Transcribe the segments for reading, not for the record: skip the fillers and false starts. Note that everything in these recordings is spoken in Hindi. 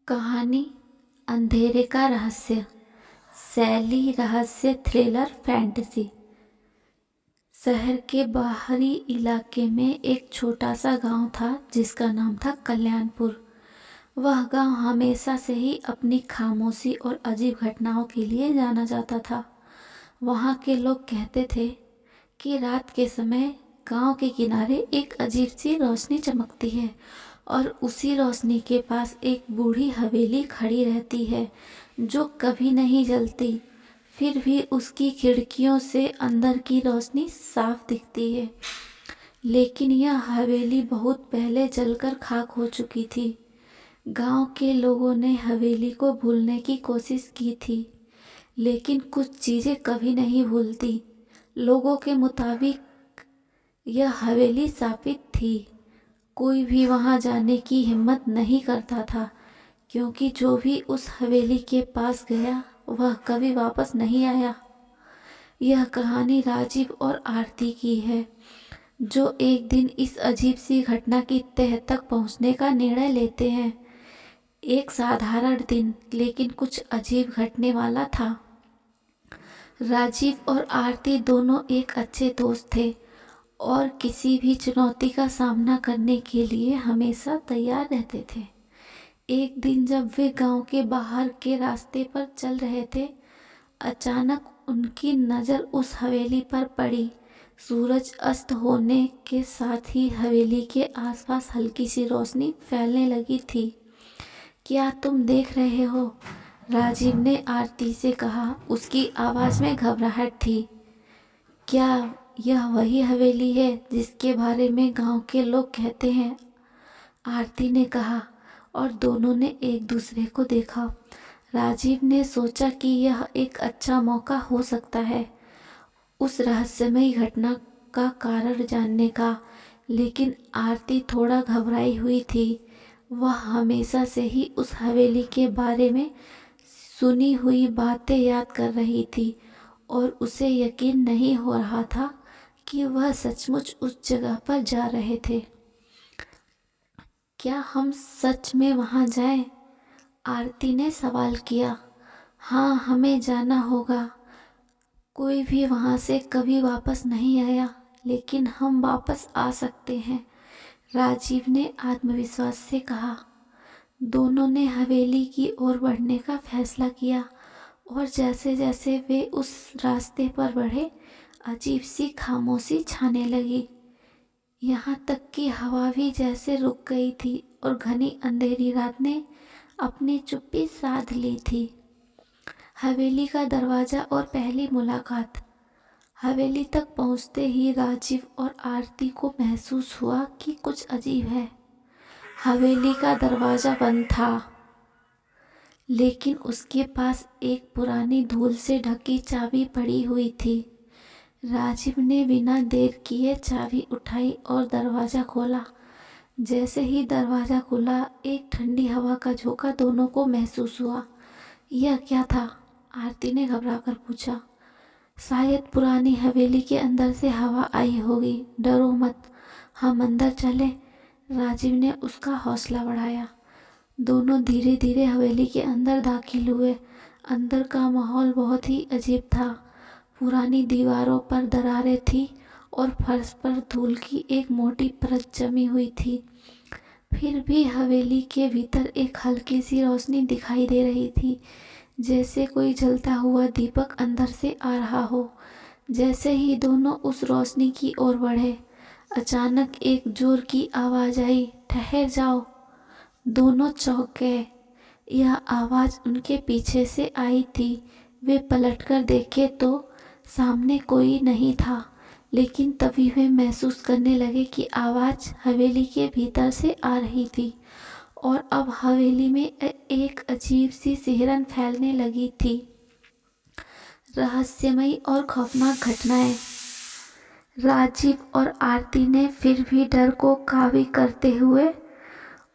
कहानी अंधेरे का रहस्य। शैली रहस्य थ्रिलर फैंटेसी। शहर के बाहरी इलाके में एक छोटा सा गांव था जिसका नाम था कल्याणपुर। वह गांव हमेशा से ही अपनी खामोशी और अजीब घटनाओं के लिए जाना जाता था। वहाँ के लोग कहते थे कि रात के समय गांव के किनारे एक अजीब सी रोशनी चमकती है और उसी रोशनी के पास एक बूढ़ी हवेली खड़ी रहती है जो कभी नहीं जलती, फिर भी उसकी खिड़कियों से अंदर की रोशनी साफ दिखती है। लेकिन यह हवेली बहुत पहले जलकर खाक हो चुकी थी। गांव के लोगों ने हवेली को भूलने की कोशिश की थी, लेकिन कुछ चीज़ें कभी नहीं भूलती। लोगों के मुताबिक यह हवेली शापित थी। कोई भी वहां जाने की हिम्मत नहीं करता था, क्योंकि जो भी उस हवेली के पास गया वह कभी वापस नहीं आया। यह कहानी राजीव और आरती की है, जो एक दिन इस अजीब सी घटना की तह तक पहुंचने का निर्णय लेते हैं। एक साधारण दिन लेकिन कुछ अजीब घटने वाला था। राजीव और आरती दोनों एक अच्छे दोस्त थे और किसी भी चुनौती का सामना करने के लिए हमेशा तैयार रहते थे। एक दिन जब वे गांव के बाहर के रास्ते पर चल रहे थे, अचानक उनकी नज़र उस हवेली पर पड़ी। सूरज अस्त होने के साथ ही हवेली के आसपास हल्की सी रोशनी फैलने लगी थी। क्या तुम देख रहे हो? राजीव ने आरती से कहा। उसकी आवाज़ में घबराहट थी। क्या यह वही हवेली है जिसके बारे में गांव के लोग कहते हैं? आरती ने कहा, और दोनों ने एक दूसरे को देखा। राजीव ने सोचा कि यह एक अच्छा मौका हो सकता है उस रहस्यमयी घटना का कारण जानने का, लेकिन आरती थोड़ा घबराई हुई थी। वह हमेशा से ही उस हवेली के बारे में सुनी हुई बातें याद कर रही थी और उसे यकीन नहीं हो रहा था कि वह सचमुच उस जगह पर जा रहे थे। क्या हम सच में वहां जाएं? आरती ने सवाल किया। हाँ, हमें जाना होगा। कोई भी वहां से कभी वापस नहीं आया, लेकिन हम वापस आ सकते हैं, राजीव ने आत्मविश्वास से कहा। दोनों ने हवेली की ओर बढ़ने का फैसला किया और जैसे जैसे वे उस रास्ते पर बढ़े, अजीब सी खामोशी छाने लगी। यहाँ तक कि हवा भी जैसे रुक गई थी और घनी अंधेरी रात ने अपनी चुप्पी साध ली थी। हवेली का दरवाजा और पहली मुलाकात। हवेली तक पहुँचते ही राजीव और आरती को महसूस हुआ कि कुछ अजीब है। हवेली का दरवाज़ा बंद था, लेकिन उसके पास एक पुरानी धूल से ढकी चाबी पड़ी हुई थी। राजीव ने बिना देर किए चाबी उठाई और दरवाज़ा खोला। जैसे ही दरवाज़ा खुला, एक ठंडी हवा का झोंका दोनों को महसूस हुआ। यह क्या था? आरती ने घबराकर पूछा। शायद पुरानी हवेली के अंदर से हवा आई होगी। डरो मत, हम अंदर चलें, राजीव ने उसका हौसला बढ़ाया। दोनों धीरे धीरे हवेली के अंदर दाखिल हुए। अंदर का माहौल बहुत ही अजीब था। पुरानी दीवारों पर दरारें थी और फर्श पर धूल की एक मोटी परत जमी हुई थी। फिर भी हवेली के भीतर एक हल्की सी रोशनी दिखाई दे रही थी, जैसे कोई जलता हुआ दीपक अंदर से आ रहा हो। जैसे ही दोनों उस रोशनी की ओर बढ़े, अचानक एक जोर की आवाज़ आई, ठहर जाओ। दोनों चौंक गए। यह आवाज़ उनके पीछे से आई थी। वे पलटकर देखे तो सामने कोई नहीं था, लेकिन तभी वे महसूस करने लगे कि आवाज़ हवेली के भीतर से आ रही थी और अब हवेली में एक अजीब सी सिहरन फैलने लगी थी। रहस्यमयी और खौफनाक घटनाएं। राजीव और आरती ने फिर भी डर को काबू करते हुए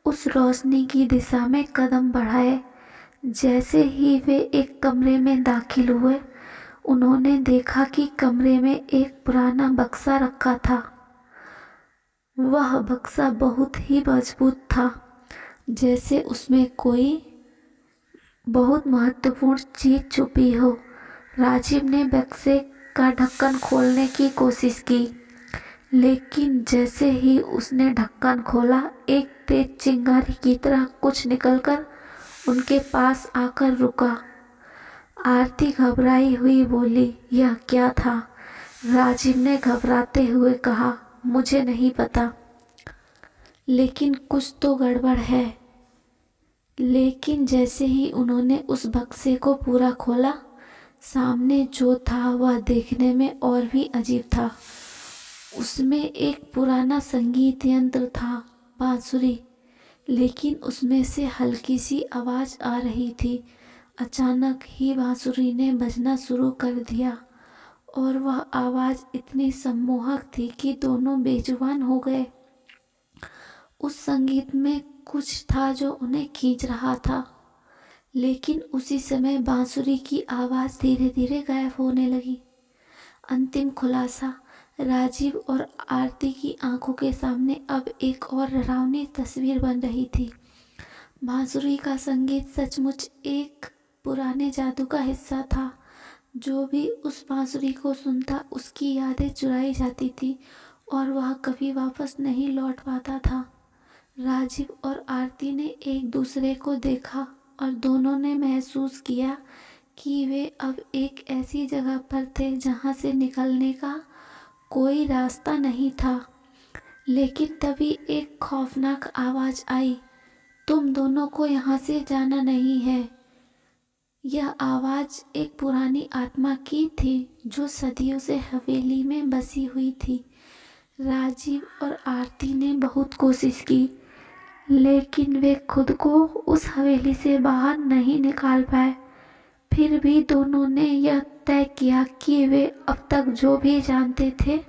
उस रोशनी की दिशा में कदम बढ़ाए। जैसे ही वे एक कमरे में दाखिल हुए, उन्होंने देखा कि कमरे में एक पुराना बक्सा रखा था। वह बक्सा बहुत ही मजबूत था, जैसे उसमें कोई बहुत महत्वपूर्ण चीज छुपी हो। राजीव ने बक्से का ढक्कन खोलने की कोशिश की, लेकिन जैसे ही उसने ढक्कन खोला, एक तेज चिंगारी की तरह कुछ निकलकर उनके पास आकर रुका। आरती घबराई हुई बोली, यह क्या था? राजीव ने घबराते हुए कहा, मुझे नहीं पता, लेकिन कुछ तो गड़बड़ है। लेकिन जैसे ही उन्होंने उस बक्से को पूरा खोला, सामने जो था वह देखने में और भी अजीब था। उसमें एक पुराना संगीत यंत्र था, बांसुरी, लेकिन उसमें से हल्की सी आवाज़ आ रही थी। अचानक ही बांसुरी ने बजना शुरू कर दिया और वह आवाज़ इतनी सम्मोहक थी कि दोनों बेजुबान हो गए। उस संगीत में कुछ था जो उन्हें खींच रहा था, लेकिन उसी समय बांसुरी की आवाज़ धीरे धीरे गायब होने लगी। अंतिम खुलासा, राजीव और आरती की आंखों के सामने अब एक और डरावनी तस्वीर बन रही थी। बांसुरी का संगीत सचमुच एक पुराने जादू का हिस्सा था। जो भी उस बांसुरी को सुनता, उसकी यादें चुराई जाती थी और वह कभी वापस नहीं लौट पाता था। राजीव और आरती ने एक दूसरे को देखा और दोनों ने महसूस किया कि वे अब एक ऐसी जगह पर थे जहां से निकलने का कोई रास्ता नहीं था। लेकिन तभी एक खौफनाक आवाज़ आई, तुम दोनों को यहाँ से जाना नहीं है। यह आवाज़ एक पुरानी आत्मा की थी जो सदियों से हवेली में बसी हुई थी। राजीव और आरती ने बहुत कोशिश की, लेकिन वे खुद को उस हवेली से बाहर नहीं निकाल पाए। फिर भी दोनों ने यह तय किया कि वे अब तक जो भी जानते थे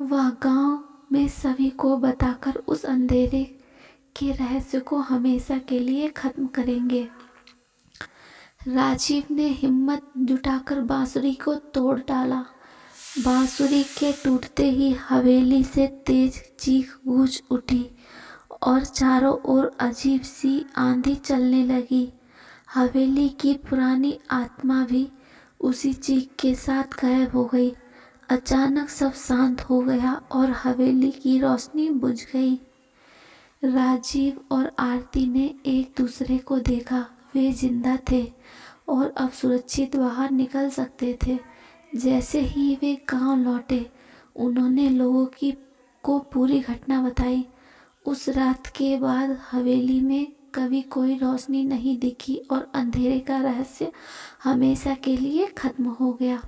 वह गांव में सभी को बताकर उस अंधेरे के रहस्य को हमेशा के लिए खत्म करेंगे। राजीव ने हिम्मत जुटाकर बांसुरी को तोड़ डाला। बांसुरी के टूटते ही हवेली से तेज चीख गूंज उठी और चारों ओर अजीब सी आंधी चलने लगी। हवेली की पुरानी आत्मा भी उसी चीख के साथ गायब हो गई। अचानक सब शांत हो गया और हवेली की रोशनी बुझ गई। राजीव और आरती ने एक दूसरे को देखा। वे जिंदा थे और अब सुरक्षित बाहर निकल सकते थे। जैसे ही वे गांव लौटे, उन्होंने लोगों को पूरी घटना बताई। उस रात के बाद हवेली में कभी कोई रोशनी नहीं दिखी और अंधेरे का रहस्य हमेशा के लिए खत्म हो गया।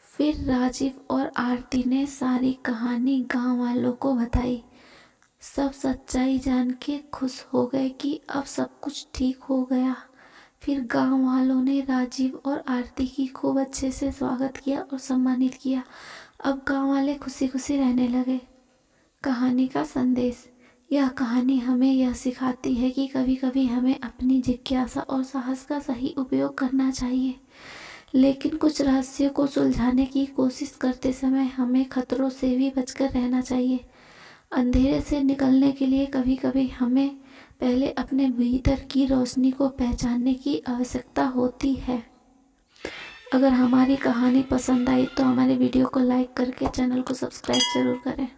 फिर राजीव और आरती ने सारी कहानी गांव वालों को बताई। सब सच्चाई जान के खुश हो गए कि अब सब कुछ ठीक हो गया। फिर गांव वालों ने राजीव और आरती की खूब अच्छे से स्वागत किया और सम्मानित किया। अब गांव वाले खुशी खुशी रहने लगे। कहानी का संदेश, यह कहानी हमें यह सिखाती है कि कभी कभी हमें अपनी जिज्ञासा और साहस का सही उपयोग करना चाहिए, लेकिन कुछ रहस्यों को सुलझाने की कोशिश करते समय हमें खतरों से भी बचकर रहना चाहिए। अंधेरे से निकलने के लिए कभी कभी हमें पहले अपने भीतर की रोशनी को पहचानने की आवश्यकता होती है। अगर हमारी कहानी पसंद आई तो हमारे वीडियो को लाइक करके चैनल को सब्सक्राइब जरूर करें।